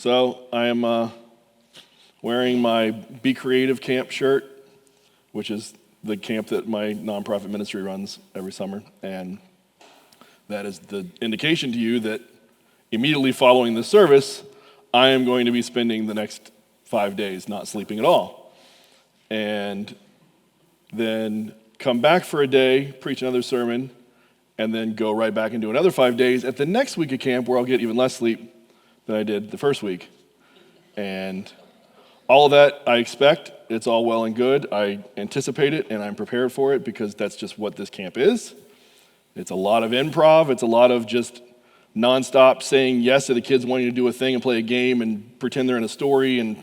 So I am wearing my Be Creative Camp shirt, which is the camp that my nonprofit ministry runs every summer. And that is the indication to you that immediately following the service, I am going to be spending the next 5 days not sleeping at all. And then come back for a day, preach another sermon, and then go right back and do another 5 days at the next week of camp where I'll get even less sleep than I did the first week. And all of that I expect. It's all well and good. I anticipate it and I'm prepared for it because that's just what this camp is. It's a lot of improv. It's a lot of just nonstop saying yes to the kids wanting to do a thing and play a game and pretend they're in a story and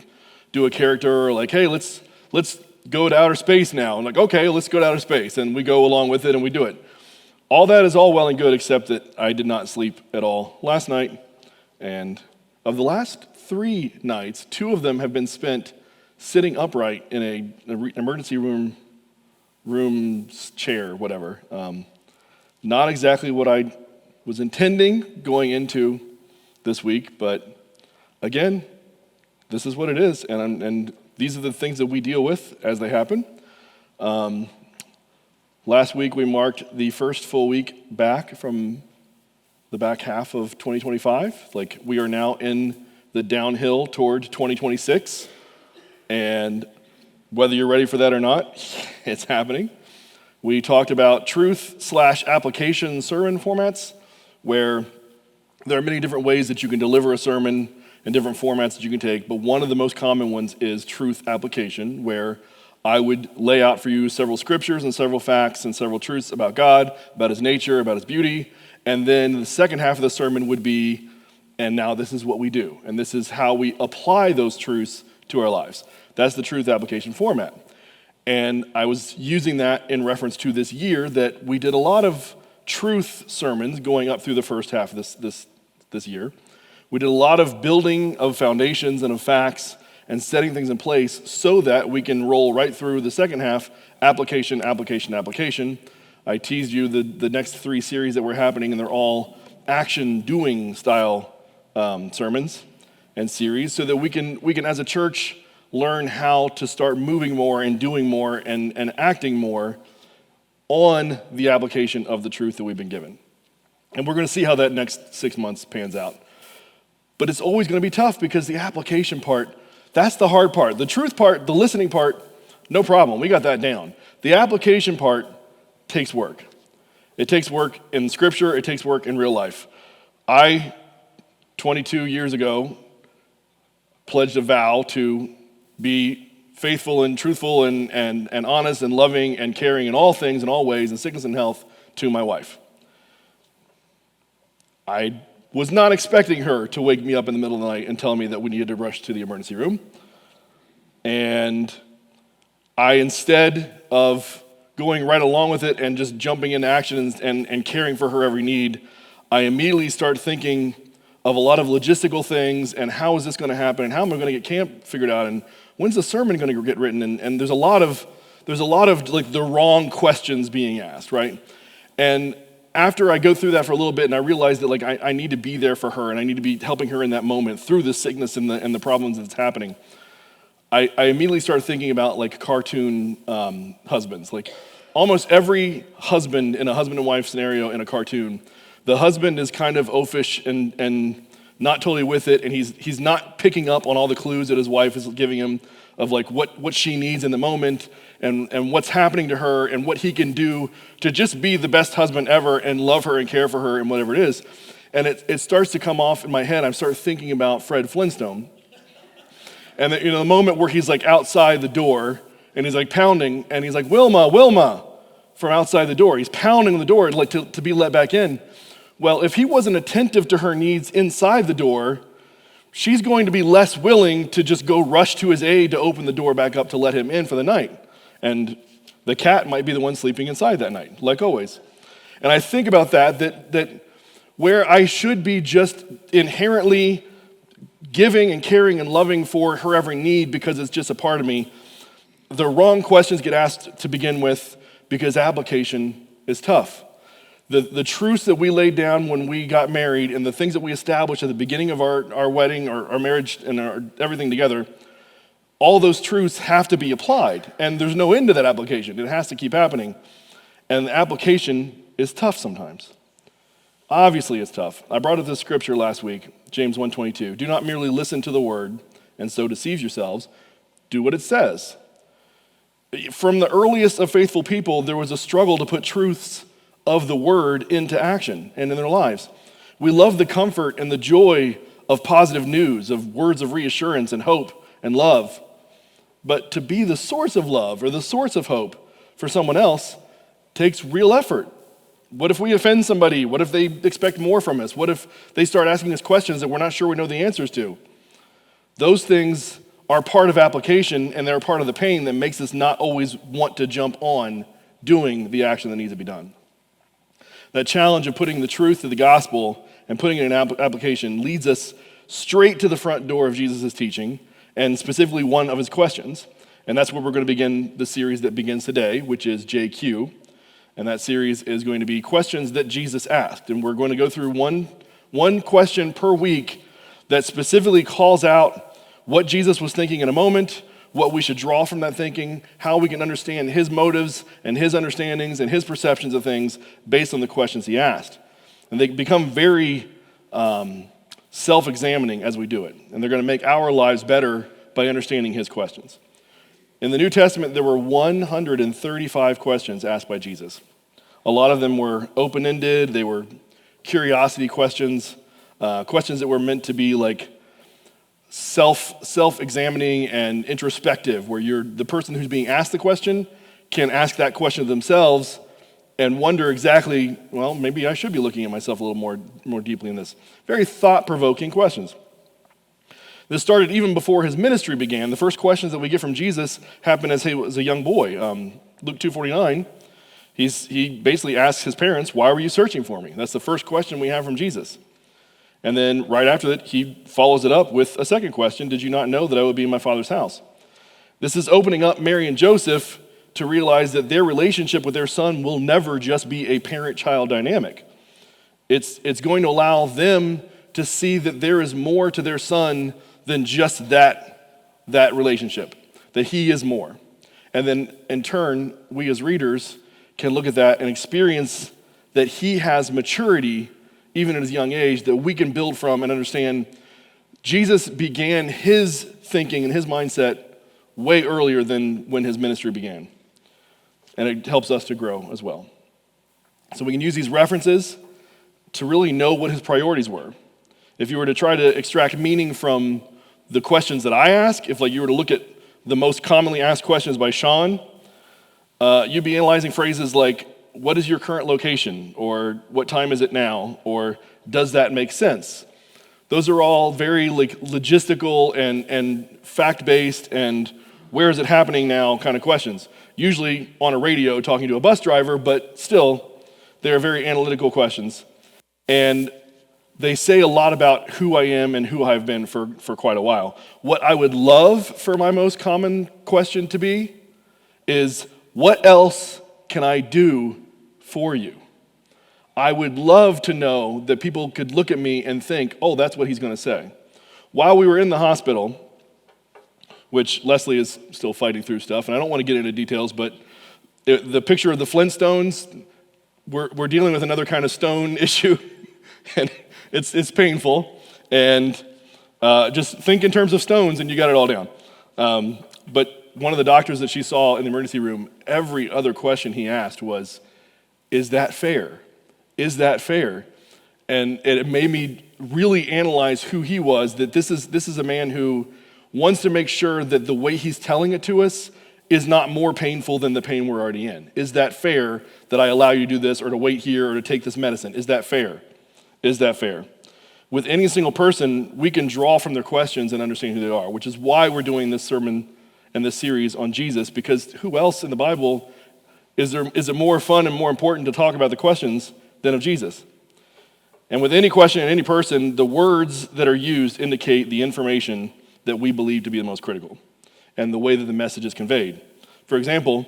do a character, or like, hey, let's go to outer space now. I'm like, okay, let's go to outer space. And we go along with it and we do it. All that is all well and good, except that I did not sleep at all last night. And of the last 3 nights, 2 of them have been spent sitting upright in an emergency room chair, whatever. Not exactly what I was intending going into this week, but again, this is what it is, and these are the things that we deal with as they happen. Last week we marked the first full week back from the back half of 2025. Like, we are now in the downhill toward 2026, and whether you're ready for that or not, it's happening. We talked about truth/application sermon formats, where there are many different ways that you can deliver a sermon and different formats that you can take, but one of the most common ones is truth application, where I would lay out for you several scriptures and several facts and several truths about God, about his nature, about his beauty, and then the second half of the sermon would be, and now this is what we do, and this is how we apply those truths to our lives. That's the truth application format. And I was using that in reference to this year, that we did a lot of truth sermons going up through the first half of this year. We did a lot of building of foundations and of facts and setting things in place so that we can roll right through the second half, application, application, application. I teased you the next 3 series that were happening, and they're all action-doing style sermons and series, so that we can as a church learn how to start moving more and doing more and acting more on the application of the truth that we've been given. And we're going to see how that next 6 months pans out. But it's always going to be tough, because the application part, that's the hard part. The truth part, the listening part, no problem. We got that down. The application part takes work. It takes work in Scripture. It takes work in real life. I, 22 years ago, pledged a vow to be faithful and truthful and honest and loving and caring in all things, in all ways, in sickness and health, to my wife. I was not expecting her to wake me up in the middle of the night and tell me that we needed to rush to the emergency room. And I, instead of going right along with it and just jumping into action and caring for her every need, I immediately start thinking of a lot of logistical things, and how is this going to happen, and how am I going to get camp figured out, and when's the sermon going to get written? And there's a lot of like the wrong questions being asked, right? And after I go through that for a little bit, and I realize that like I need to be there for her, and I need to be helping her in that moment through the sickness and the problems that's happening, I immediately start thinking about like cartoon husbands. Like, almost every husband in a husband and wife scenario in a cartoon, the husband is kind of oafish and not totally with it, and he's not picking up on all the clues that his wife is giving him of like what she needs in the moment and what's happening to her and what he can do to just be the best husband ever and love her and care for her and whatever it is. And it starts to come off in my head. I start thinking about Fred Flintstone. And the moment where he's like outside the door and he's like pounding and he's like, Wilma, from outside the door. He's pounding the door like to be let back in. Well, if he wasn't attentive to her needs inside the door, she's going to be less willing to just go rush to his aid to open the door back up to let him in for the night. And the cat might be the one sleeping inside that night, like always. And I think about that where I should be just inherently giving and caring and loving for her every need because it's just a part of me, the wrong questions get asked to begin with because application is tough. The truths that we laid down when we got married and the things that we established at the beginning of our wedding or our marriage and everything together, all those truths have to be applied. And there's no end to that application. It has to keep happening. And the application is tough sometimes. Obviously, it's tough. I brought up this scripture last week, James 1:22. Do not merely listen to the word and so deceive yourselves. Do what it says. From the earliest of faithful people, there was a struggle to put truths of the word into action and in their lives. We love the comfort and the joy of positive news, of words of reassurance and hope and love. But to be the source of love or the source of hope for someone else takes real effort. What if we offend somebody? What if they expect more from us? What if they start asking us questions that we're not sure we know the answers to? Those things are part of application, and they're part of the pain that makes us not always want to jump on doing the action that needs to be done. That challenge of putting the truth of the gospel and putting it in application leads us straight to the front door of Jesus' teaching, and specifically one of his questions. And that's where we're going to begin the series that begins today, which is JQ. And that series is going to be questions that Jesus asked. And we're going to go through one question per week that specifically calls out what Jesus was thinking in a moment, what we should draw from that thinking, how we can understand his motives and his understandings and his perceptions of things based on the questions he asked. And they become very self-examining as we do it. And they're going to make our lives better by understanding his questions. In the New Testament, there were 135 questions asked by Jesus. A lot of them were open-ended. They were curiosity questions, questions that were meant to be like self-examining and introspective, where the person who's being asked the question can ask that question themselves and wonder exactly, well, maybe I should be looking at myself a little more deeply in this. Very thought-provoking questions. This started even before his ministry began. The first questions that we get from Jesus happened as he was a young boy. Luke 2:49, he basically asks his parents, why were you searching for me? That's the first question we have from Jesus. And then right after that, he follows it up with a second question, did you not know that I would be in my Father's house? This is opening up Mary and Joseph to realize that their relationship with their son will never just be a parent-child dynamic. It's going to allow them to see that there is more to their son than just that relationship, that he is more. And then in turn, we as readers can look at that and experience that he has maturity, even at his young age, that we can build from and understand Jesus began his thinking and his mindset way earlier than when his ministry began. And it helps us to grow as well. So we can use these references to really know what his priorities were. If you were to try to extract meaning from the questions that I ask, if like you were to look at the most commonly asked questions by Shawn, you'd be analyzing phrases like, what is your current location? Or what time is it now? Or does that make sense? Those are all very like logistical and fact-based and where is it happening now kind of questions. Usually on a radio talking to a bus driver, but still, they're very analytical questions. And they say a lot about who I am and who I've been for quite a while. What I would love for my most common question to be is, what else can I do for you? I would love to know that people could look at me and think, oh, that's what he's going to say. While we were in the hospital, which Leslie is still fighting through stuff, and I don't want to get into details, but the picture of the Flintstones, we're dealing with another kind of stone issue, and it's painful, and just think in terms of stones and you got it all down. But one of the doctors that she saw in the emergency room, every other question he asked was, is that fair? Is that fair? And it made me really analyze who he was, that this is a man who wants to make sure that the way he's telling it to us is not more painful than the pain we're already in. Is that fair that I allow you to do this or to wait here or to take this medicine? Is that fair? Is that fair? With any single person, we can draw from their questions and understand who they are, which is why we're doing this sermon and this series on Jesus, because who else in the Bible is it more fun and more important to talk about the questions than of Jesus? And with any question and any person, the words that are used indicate the information that we believe to be the most critical and the way that the message is conveyed. For example,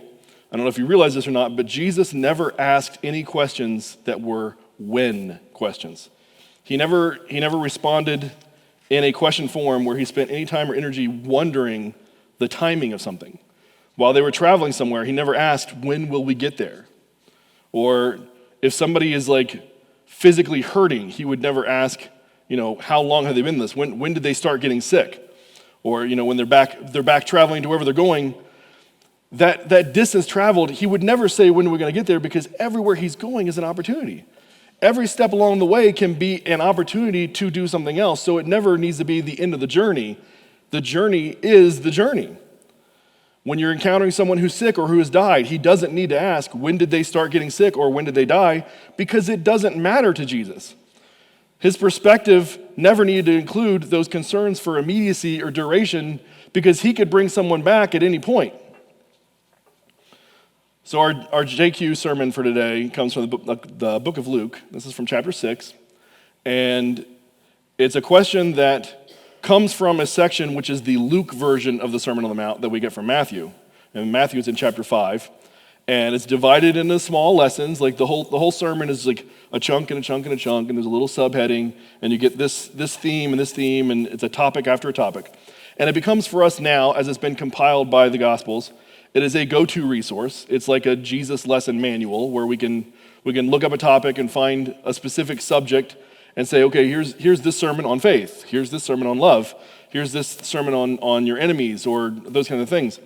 I don't know if you realize this or not, but Jesus never asked any questions that were when questions. He never responded in a question form where he spent any time or energy wondering the timing of something. While they were traveling somewhere, he never asked, when will we get there? Or if somebody is like physically hurting, he would never ask, how long have they been in this? When did they start getting sick? Or, when they're back traveling to wherever they're going, that distance traveled, he would never say, when are we going to get there? Because everywhere he's going is an opportunity. Every step along the way can be an opportunity to do something else, so it never needs to be the end of the journey. The journey is the journey. When you're encountering someone who's sick or who has died, he doesn't need to ask, when did they start getting sick or when did they die? Because it doesn't matter to Jesus. His perspective never needed to include those concerns for immediacy or duration because he could bring someone back at any point. So our JQ sermon for today comes from the book of Luke. This is from chapter 6. And it's a question that comes from a section which is the Luke version of the Sermon on the Mount that we get from Matthew. And Matthew is in chapter 5. And it's divided into small lessons. Like the whole sermon is like a chunk and a chunk and a chunk, and there's a little subheading, and you get this theme, and it's a topic after a topic. And it becomes for us now, as it's been compiled by the Gospels, it is a go-to resource. It's like a Jesus lesson manual where we can look up a topic and find a specific subject and say, okay, here's this sermon on faith. Here's this sermon on love. Here's this sermon on your enemies or those kind of things.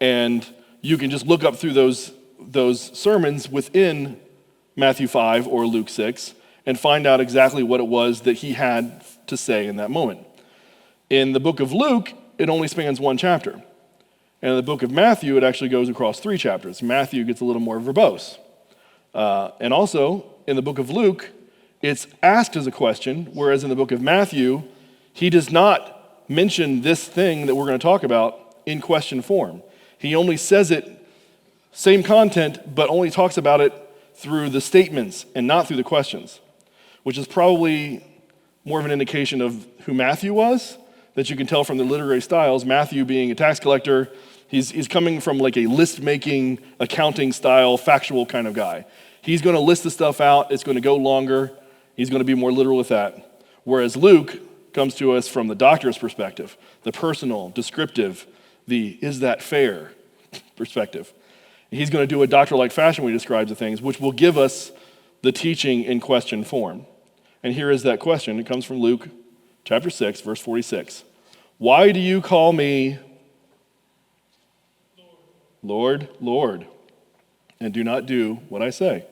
And you can just look up through those sermons within Matthew 5 or Luke 6 and find out exactly what it was that he had to say in that moment. In the book of Luke, it only spans one chapter. And in the book of Matthew, it actually goes across 3 chapters. Matthew gets a little more verbose. And also, in the book of Luke, it's asked as a question, whereas in the book of Matthew, he does not mention this thing that we're going to talk about in question form. He only says it, same content, but only talks about it through the statements and not through the questions, which is probably more of an indication of who Matthew was, that you can tell from the literary styles. Matthew being a tax collector, he's coming from like a list-making, accounting style, factual kind of guy. He's going to list the stuff out. It's going to go longer. He's going to be more literal with that. Whereas Luke comes to us from the doctor's perspective, the personal, descriptive, the is that fair perspective. He's going to do a doctor-like fashion when he describes the things, which will give us the teaching in question form. And here is that question. It comes from Luke chapter 6, verse 46. Why do you call me Lord, Lord, and do not do what I say?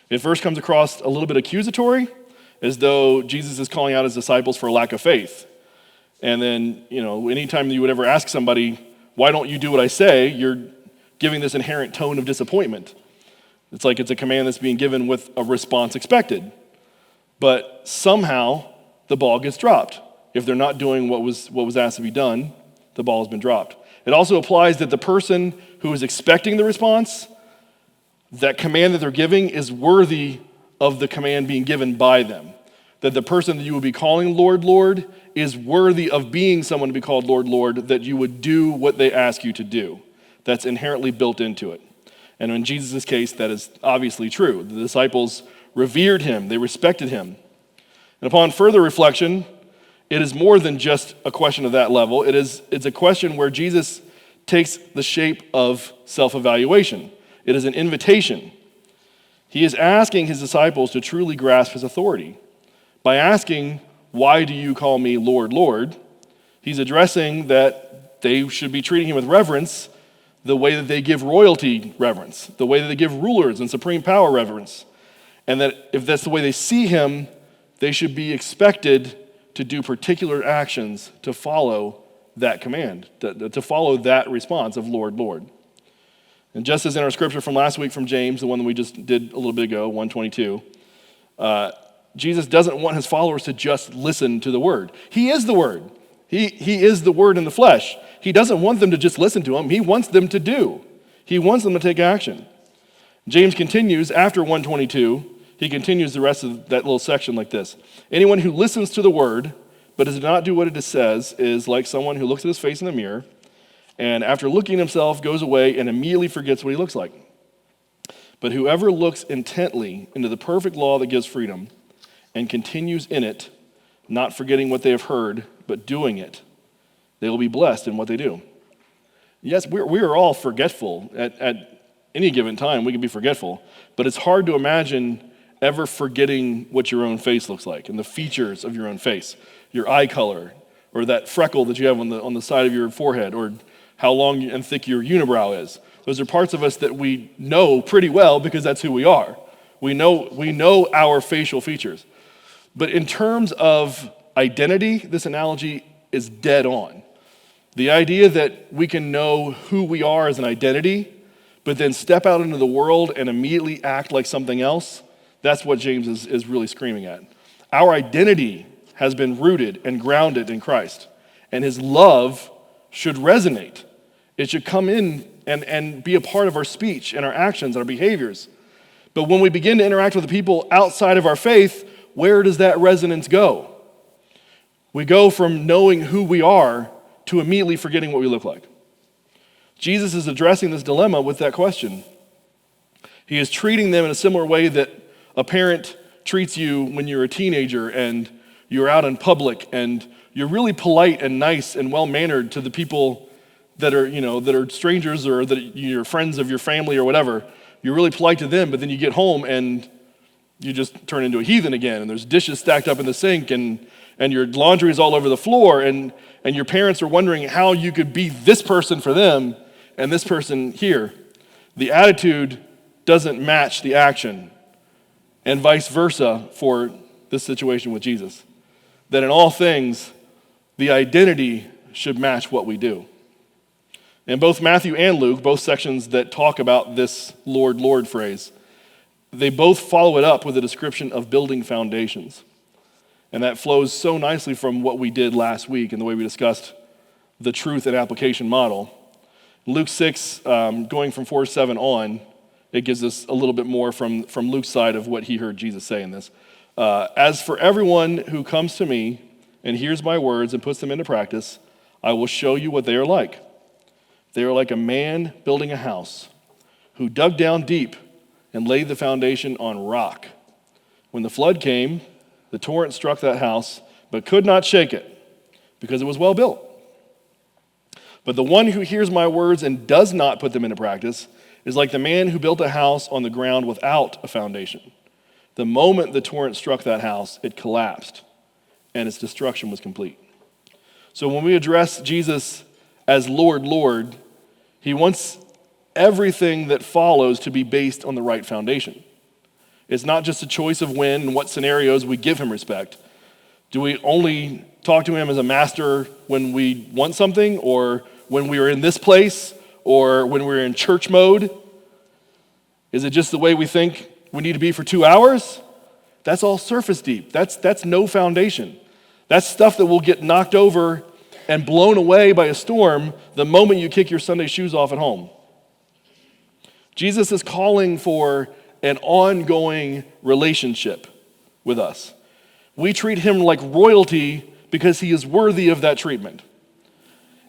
It first comes across a little bit accusatory, as though Jesus is calling out his disciples for a lack of faith. And then, anytime you would ever ask somebody, why don't you do what I say, you're giving this inherent tone of disappointment. It's like it's a command that's being given with a response expected. But somehow, the ball gets dropped. If they're not doing what was asked to be done, the ball has been dropped. It also applies that the person who is expecting the response, that command that they're giving is worthy of the command being given by them. That the person that you would be calling Lord, Lord is worthy of being someone to be called Lord, Lord, that you would do what they ask you to do. That's inherently built into it. And in Jesus' case, that is obviously true. The disciples revered him. They respected him. And upon further reflection, it is more than just a question of that level. It's a question where Jesus takes the shape of self-evaluation. It is an invitation. He is asking his disciples to truly grasp his authority. By asking, why do you call me Lord, Lord? He's addressing that they should be treating him with reverence the way that they give royalty reverence, the way that they give rulers and supreme power reverence. And that if that's the way they see him, they should be expected to do particular actions to follow that command, to follow that response of Lord, Lord. And just as in our scripture from last week from James, the one that we just did a little bit ago, 1:22, Jesus doesn't want his followers to just listen to the word. He is the word. He is the word in the flesh. He doesn't want them to just listen to him. He wants them to do. He wants them to take action. James continues after 1:22. He continues the rest of that little section like this. Anyone who listens to the word but does not do what it says is like someone who looks at his face in the mirror and after looking at himself, goes away and immediately forgets what he looks like. But whoever looks intently into the perfect law that gives freedom and continues in it, not forgetting what they have heard, but doing it, they will be blessed in what they do. Yes, we are all forgetful. At any given time, we can be forgetful, but it's hard to imagine ever forgetting what your own face looks like and the features of your own face, your eye color, or that freckle that you have on the side of your forehead, or how long and thick your unibrow is. Those are parts of us that we know pretty well because that's who we are. We know our facial features. But in terms of identity, this analogy is dead on. The idea that we can know who we are as an identity, but then step out into the world and immediately act like something else, that's what James is really screaming at. Our identity has been rooted and grounded in Christ, and his love should resonate. It should come in and be a part of our speech and our actions, our behaviors. But when we begin to interact with the people outside of our faith, where does that resonance go? We go from knowing who we are to immediately forgetting what we look like. Jesus is addressing this dilemma with that question. He is treating them in a similar way that a parent treats you when you're a teenager and you're out in public and you're really polite and nice and well-mannered to the people that are strangers or that you're friends of your family or whatever. You're really polite to them, but then you get home and you just turn into a heathen again, and there's dishes stacked up in the sink and your laundry is all over the floor, and your parents are wondering how you could be this person for them and this person here. The attitude doesn't match the action, and vice versa for this situation with Jesus. That in all things, the identity should match what we do. And both Matthew and Luke, both sections that talk about this Lord, Lord phrase, they both follow it up with a description of building foundations. And that flows so nicely from what we did last week and the way we discussed the truth and application model. Luke 6, going from 4:7 on, it gives us a little bit more from Luke's side of what he heard Jesus say in this. As for everyone who comes to me and hears my words and puts them into practice, I will show you what they are like. They are like a man building a house who dug down deep and laid the foundation on rock. When the flood came, the torrent struck that house, but could not shake it because it was well built. But the one who hears my words and does not put them into practice is like the man who built a house on the ground without a foundation. The moment the torrent struck that house, it collapsed, and its destruction was complete. So when we address Jesus as Lord, Lord, he wants everything that follows to be based on the right foundation. It's not just a choice of when and what scenarios we give him respect. Do we only talk to him as a master when we want something, or when we are in this place, or when we're in church mode? Is it just the way we think we need to be for 2 hours? That's all surface deep. That's no foundation. That's stuff that will get knocked over and blown away by a storm the moment you kick your Sunday shoes off at home. Jesus is calling for an ongoing relationship with us. We treat him like royalty because he is worthy of that treatment.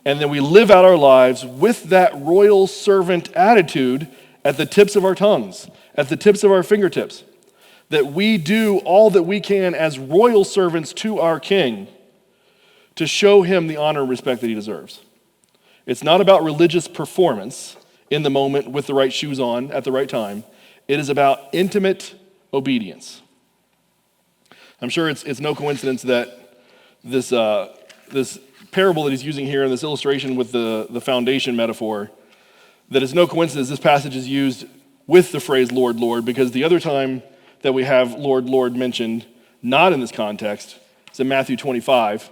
And then we live out our lives with that royal servant attitude at the tips of our tongues, at the tips of our fingertips, that we do all that we can as royal servants to our King to show him the honor and respect that he deserves. It's not about religious performance in the moment with the right shoes on at the right time. It is about intimate obedience. I'm sure it's no coincidence that this parable that he's using here in this illustration with the foundation metaphor, that it's no coincidence this passage is used with the phrase Lord, Lord, because the other time that we have Lord, Lord mentioned, not in this context, is in Matthew 25,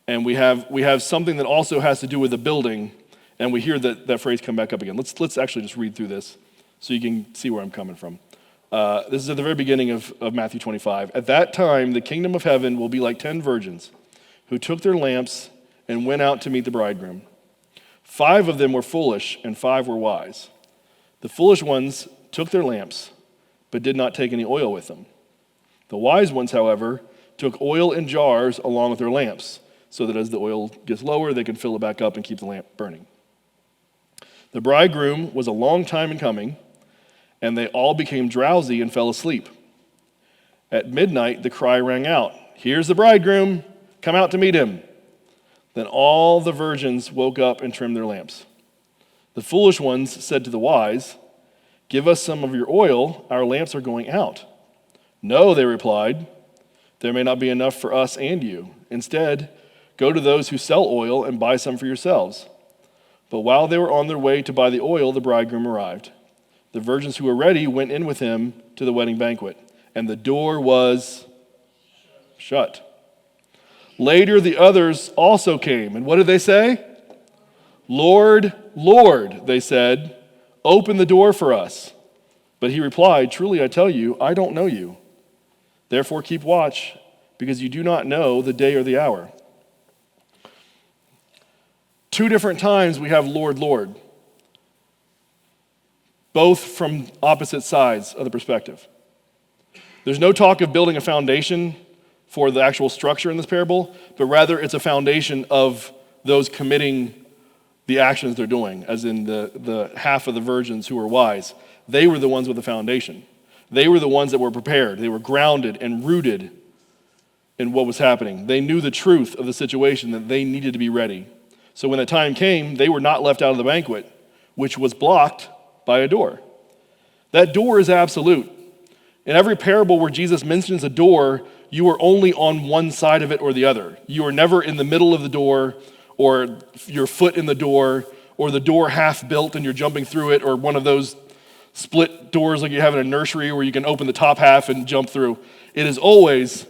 and we have something that also has to do with the building, and we hear that phrase come back up again. Let's actually just read through this so you can see where I'm coming from. This is at the very beginning of Matthew 25. At that time, the kingdom of heaven will be like 10 virgins who took their lamps and went out to meet the bridegroom. 5 of them were foolish and 5 were wise. The foolish ones took their lamps, but did not take any oil with them. The wise ones, however, took oil in jars along with their lamps, so that as the oil gets lower, they can fill it back up and keep the lamp burning. The bridegroom was a long time in coming, and they all became drowsy and fell asleep. At midnight, the cry rang out, 'Here's the bridegroom, come out to meet him.' Then all the virgins woke up and trimmed their lamps. The foolish ones said to the wise, 'Give us some of your oil, our lamps are going out.' 'No,' they replied, 'there may not be enough for us and you. Instead, go to those who sell oil and buy some for yourselves.' But while they were on their way to buy the oil, the bridegroom arrived. The virgins who were ready went in with him to the wedding banquet, and the door was shut. Later, the others also came, and what did they say? 'Lord, Lord,' they said, 'open the door for us.' But he replied, 'Truly I tell you, I don't know you. Therefore keep watch, because you do not know the day or the hour.'" Two different times we have Lord, Lord, both from opposite sides of the perspective. There's no talk of building a foundation for the actual structure in this parable, but rather it's a foundation of those committing the actions they're doing, as in the half of the virgins who were wise. They were the ones with the foundation. They were the ones that were prepared. They were grounded and rooted in what was happening. They knew the truth of the situation, that they needed to be ready. So when the time came, they were not left out of the banquet, which was blocked by a door. That door is absolute. In every parable where Jesus mentions a door, you are only on one side of it or the other. You are never in the middle of the door, or your foot in the door, or the door half built and you're jumping through it, or one of those split doors like you have in a nursery where you can open the top half and jump through. It is always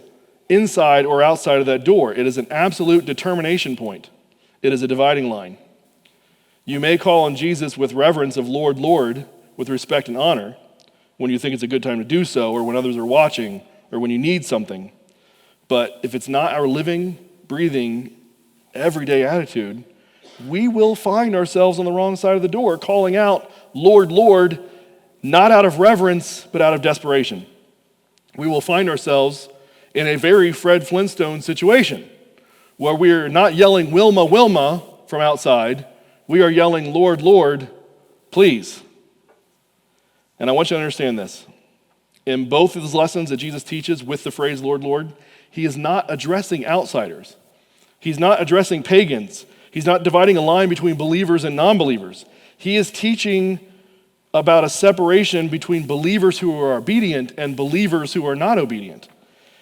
inside or outside of that door. It is an absolute determination point. It is a dividing line. You may call on Jesus with reverence of Lord, Lord, with respect and honor, when you think it's a good time to do so, or when others are watching, or when you need something. But if it's not our living, breathing, everyday attitude, we will find ourselves on the wrong side of the door, calling out, Lord, Lord, not out of reverence, but out of desperation. We will find ourselves in a very Fred Flintstone situation, where we are not yelling, Wilma, Wilma, from outside. We are yelling, Lord, Lord, please. And I want you to understand this. In both of these lessons that Jesus teaches with the phrase, Lord, Lord, he is not addressing outsiders. He's not addressing pagans. He's not dividing a line between believers and non-believers. He is teaching about a separation between believers who are obedient and believers who are not obedient.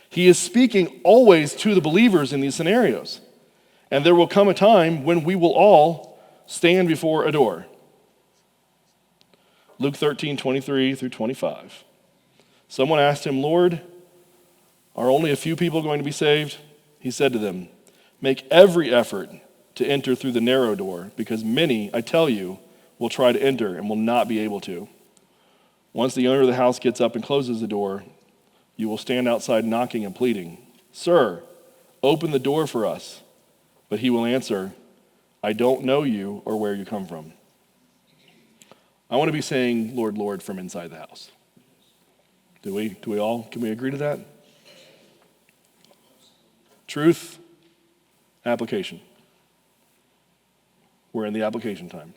He is speaking always to the believers in these scenarios. And there will come a time when we will all stand before a door. Luke 13:23 through 25. Someone asked him, Lord, are only a few people going to be saved? He said to them, make every effort to enter through the narrow door, because many, I tell you, will try to enter and will not be able to. Once the owner of the house gets up and closes the door, you will stand outside knocking and pleading, Sir, open the door for us. But he will answer, I don't know you or where you come from. I want to be saying, Lord, Lord, from inside the house. Do we all? Can we agree to that? Truth, application. We're in the application time.